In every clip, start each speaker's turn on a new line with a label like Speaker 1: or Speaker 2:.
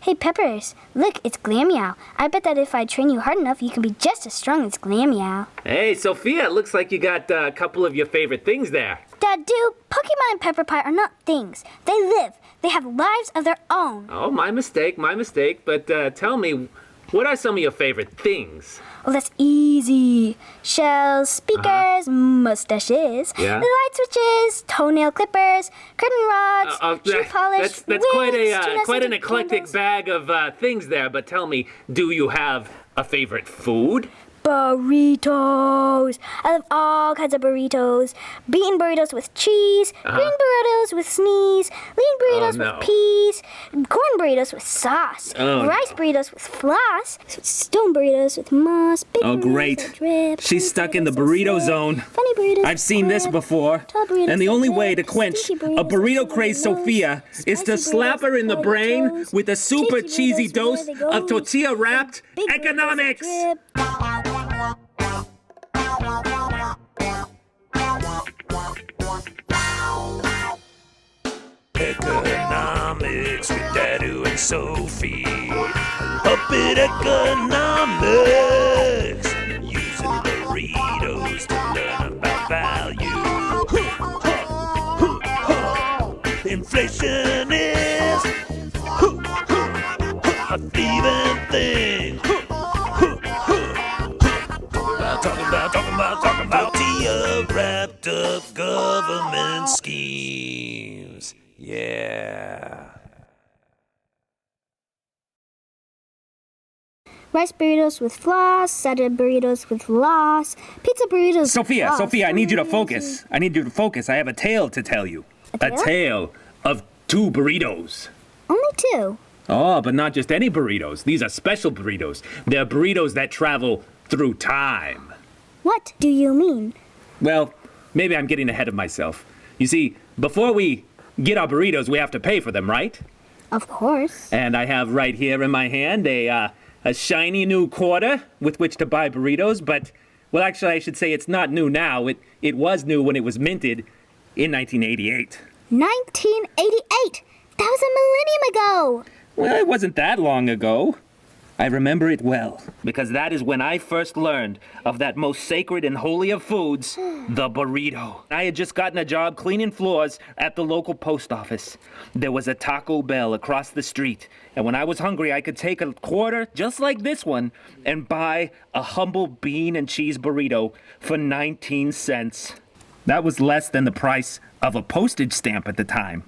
Speaker 1: Hey, Peppers, look, it's Glammeow. I bet that if I train you hard enough, you can be just as strong as Glammeow.
Speaker 2: Hey, Sophia, it looks like you got a couple of your favorite things there.
Speaker 1: Dadoo, Pokemon and Pepper Pie are not things. They live. They have lives of their own.
Speaker 2: Oh, my mistake. But tell me, what are some of your favorite things?
Speaker 1: Oh, that's easy. Shells, speakers, mustaches, light switches, toenail clippers, curtain rods, shoe polish,
Speaker 2: That's
Speaker 1: wigs,
Speaker 2: quite an eclectic bag of things there. But tell me, do you have a favorite food?
Speaker 1: Burritos. I love all kinds of burritos. Bean burritos with cheese, green burritos with sneeze, lean burritos with peas, corn burritos with sauce, rice burritos with floss, stone burritos with moss, big
Speaker 3: great.
Speaker 1: with drip,
Speaker 3: She's stuck in the burrito zone.
Speaker 1: Funny burritos.
Speaker 3: I've seen this before. And the only way to quench a burrito crazed Sophia is to slap her in the brain with a super cheesy dose of tortilla wrapped economics.
Speaker 4: Economics with Dadoo and Sophia. Up at economics, using burritos to learn about value. Inflation is a thieving thing. Talking about tortilla wrapped up government schemes. Yeah.
Speaker 1: Rice burritos with floss, salad burritos with loss, pizza burritos
Speaker 3: Sophia,
Speaker 1: with
Speaker 3: Sophia, I need you to focus. I have a tale to tell you.
Speaker 1: A
Speaker 2: tale of 2 burritos.
Speaker 1: Only 2.
Speaker 2: Oh, but not just any burritos. These are special burritos. They're burritos that travel through time.
Speaker 1: What do you mean?
Speaker 2: Well, maybe I'm getting ahead of myself. You see, before we get our burritos, we have to pay for them, right?
Speaker 1: Of course.
Speaker 2: And I have right here in my hand a shiny new quarter with which to buy burritos, but, well, actually, I should say it's not new now. It was new when it was minted in 1988.
Speaker 1: 1988? That was a millennium ago!
Speaker 2: Well, it wasn't that long ago. I remember it well, because that is when I first learned of that most sacred and holy of foods, the burrito. I had just gotten a job cleaning floors at the local post office. There was a Taco Bell across the street, and when I was hungry, I could take a quarter, just like this one, and buy a humble bean and cheese burrito for 19 cents. That was less than the price of a postage stamp at the time.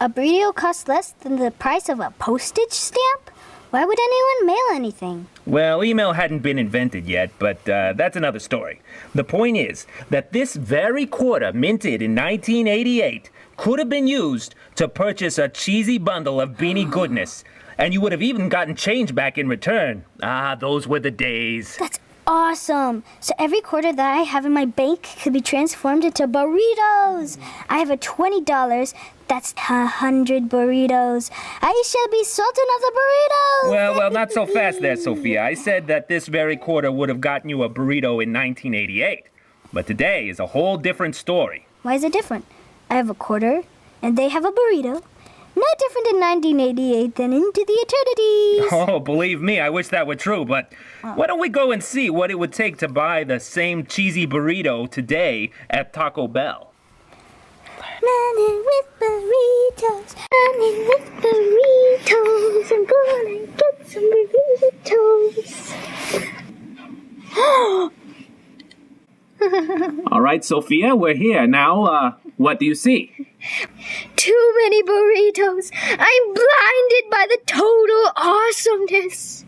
Speaker 1: A burrito costs less than the price of a postage stamp? Why would anyone mail anything?
Speaker 2: Well, email hadn't been invented yet, but that's another story. The point is that this very quarter, minted in 1988, could have been used to purchase a cheesy bundle of beanie goodness, and you would have even gotten change back in return. Ah, those were the days.
Speaker 1: That's awesome. So every quarter that I have in my bank could be transformed into burritos. I have a $20. That's 100 burritos. I shall be sultan of the burritos.
Speaker 2: Well, not so fast there, Sophia. I said that this very quarter would have gotten you a burrito in 1988. But today is a whole different story.
Speaker 1: Why is it different? I have a quarter, and they have a burrito. Not different in 1988 than into the eternities.
Speaker 2: Oh, believe me, I wish that were true, but why don't we go and see what it would take to buy the same cheesy burrito today at Taco Bell?
Speaker 1: Running with burritos, running with burritos. I'm gonna get some burritos.
Speaker 2: All right, Sophia, we're here. Now, what do you see?
Speaker 1: Too many burritos. I'm blinded by the total awesomeness.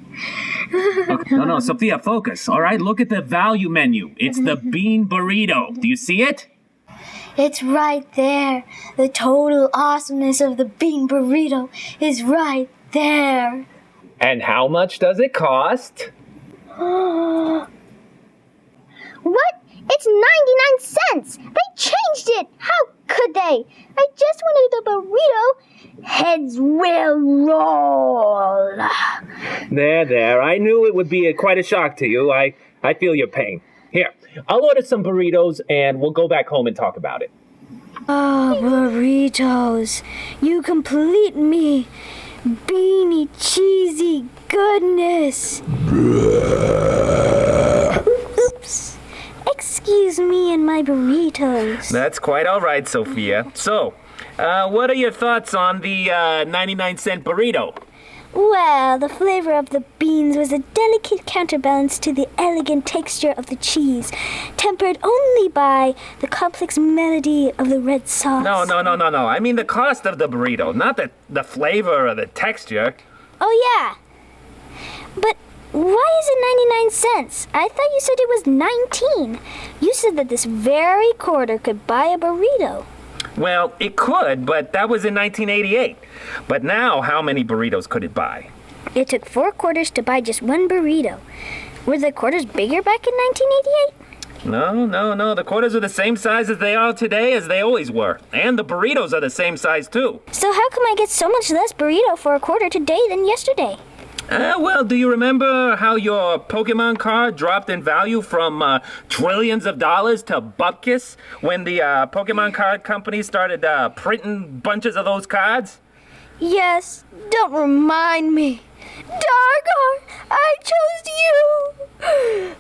Speaker 2: Okay. No, Sophia, focus. All right, look at the value menu. It's the bean burrito. Do you see it?
Speaker 1: It's right there. The total awesomeness of the bean burrito is right there.
Speaker 2: And how much does it cost?
Speaker 1: What? It's 99 cents. They changed it. How could they? I just wanted a burrito. Heads will roll.
Speaker 2: There. I knew it would be quite a shock to you. I feel your pain. Here, I'll order some burritos and we'll go back home and talk about it.
Speaker 1: Oh, burritos. You complete me. beany, cheesy goodness. Oops. Excuse me and my burritos.
Speaker 3: That's quite all right, Sophia. So, what are your thoughts on the 99-cent burrito?
Speaker 1: Well, the flavor of the beans was a delicate counterbalance to the elegant texture of the cheese, tempered only by the complex melody of the red sauce.
Speaker 3: No. I mean the cost of the burrito, not the flavor or the texture.
Speaker 1: Oh, yeah. But why is it 99 cents? I thought you said it was 19. You said that this very quarter could buy a burrito.
Speaker 3: Well, it could, but that was in 1988. But now, how many burritos could it buy?
Speaker 1: It took 4 quarters to buy just one burrito. Were the quarters bigger back in 1988?
Speaker 3: No. The quarters are the same size as they are today as they always were. And the burritos are the same size, too.
Speaker 1: So how come I get so much less burrito for a quarter today than yesterday?
Speaker 3: Well, do you remember how your Pokemon card dropped in value from trillions of dollars to bupkis when the Pokemon card company started printing bunches of those cards?
Speaker 1: Yes, don't remind me. Dargar, I chose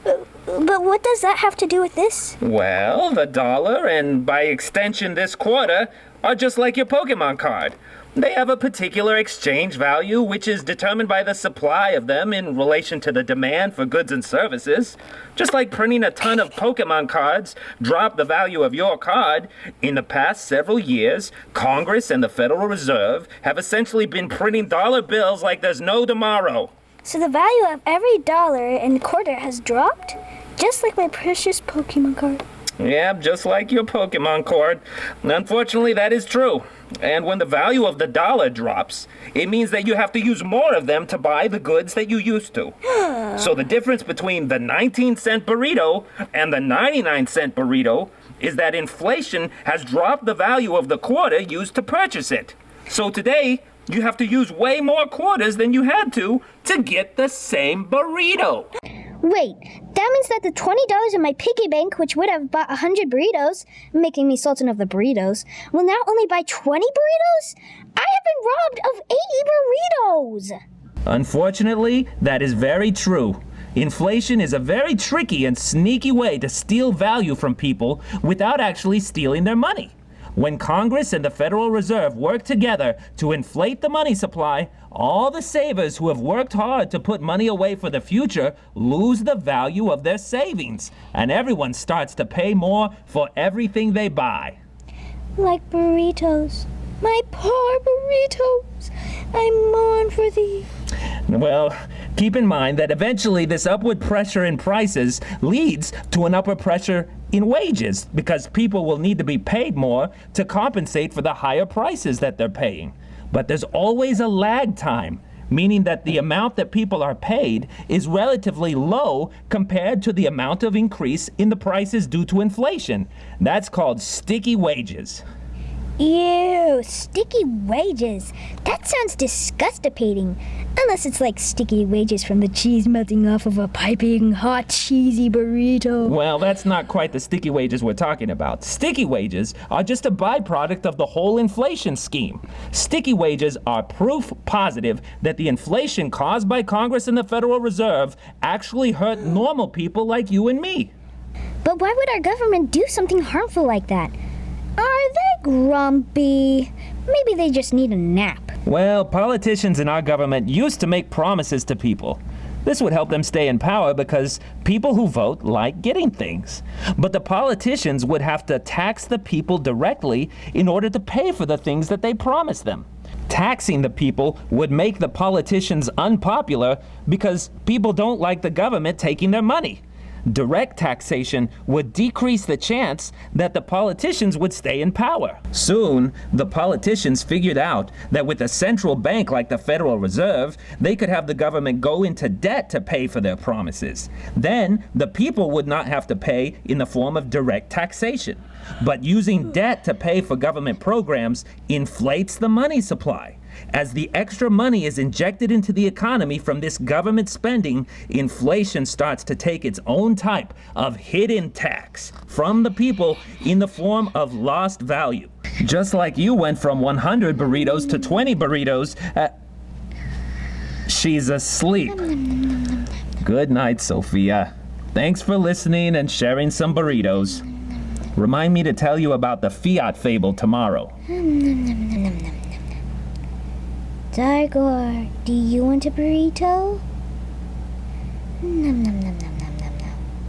Speaker 1: you! But what does that have to do with this?
Speaker 3: Well, the dollar, and by extension this quarter, are just like your Pokemon card. They have a particular exchange value which is determined by the supply of them in relation to the demand for goods and services. Just like printing a ton of Pokemon cards dropped the value of your card, in the past several years, Congress and the Federal Reserve have essentially been printing dollar bills like there's no tomorrow.
Speaker 1: So the value of every dollar and quarter has dropped? Just like my precious Pokemon card.
Speaker 3: Yeah, just like your Pokemon card. Unfortunately, that is true. And when the value of the dollar drops, it means that you have to use more of them to buy the goods that you used to. So the difference between the 19-cent burrito and the 99-cent burrito is that inflation has dropped the value of the quarter used to purchase it. So today, you have to use way more quarters than you had to get the same burrito.
Speaker 1: Wait, that means that the $20 in my piggy bank, which would have bought 100 burritos, making me sultan of the burritos, will now only buy 20 burritos? I have been robbed of 80 burritos!
Speaker 2: Unfortunately, that is very true. Inflation is a very tricky and sneaky way to steal value from people without actually stealing their money. When Congress and the Federal Reserve work together to inflate the money supply, all the savers who have worked hard to put money away for the future lose the value of their savings, and everyone starts to pay more for everything they buy.
Speaker 1: Like burritos. My poor burritos. I mourn for thee.
Speaker 2: Well, keep in mind that eventually this upward pressure in prices leads to an upward pressure in wages because people will need to be paid more to compensate for the higher prices that they're paying. But there's always a lag time, meaning that the amount that people are paid is relatively low compared to the amount of increase in the prices due to inflation. That's called sticky wages.
Speaker 1: Ew, sticky wages. That sounds disgustipating. Unless it's like sticky wages from the cheese melting off of a piping hot cheesy burrito.
Speaker 2: Well, that's not quite the sticky wages we're talking about. Sticky wages are just a byproduct of the whole inflation scheme. Sticky wages are proof positive that the inflation caused by Congress and the Federal Reserve actually hurt normal people like you and me.
Speaker 1: But why would our government do something harmful like that? Are they grumpy? Maybe they just need a nap.
Speaker 2: Well, politicians in our government used to make promises to people. This would help them stay in power because people who vote like getting things. But the politicians would have to tax the people directly in order to pay for the things that they promised them. Taxing the people would make the politicians unpopular because people don't like the government taking their money. Direct taxation would decrease the chance that the politicians would stay in power. Soon, the politicians figured out that with a central bank like the Federal Reserve, they could have the government go into debt to pay for their promises. Then, the people would not have to pay in the form of direct taxation. But using debt to pay for government programs inflates the money supply. As the extra money is injected into the economy from this government spending, inflation starts to take its own type of hidden tax from the people in the form of lost value. Just like you went from 100 burritos to 20 burritos.
Speaker 3: She's asleep. Good night, Sophia. Thanks for listening and sharing some burritos. Remind me to tell you about the Fiat fable tomorrow.
Speaker 1: Dargor, do you want a burrito? Nom nom nom nom.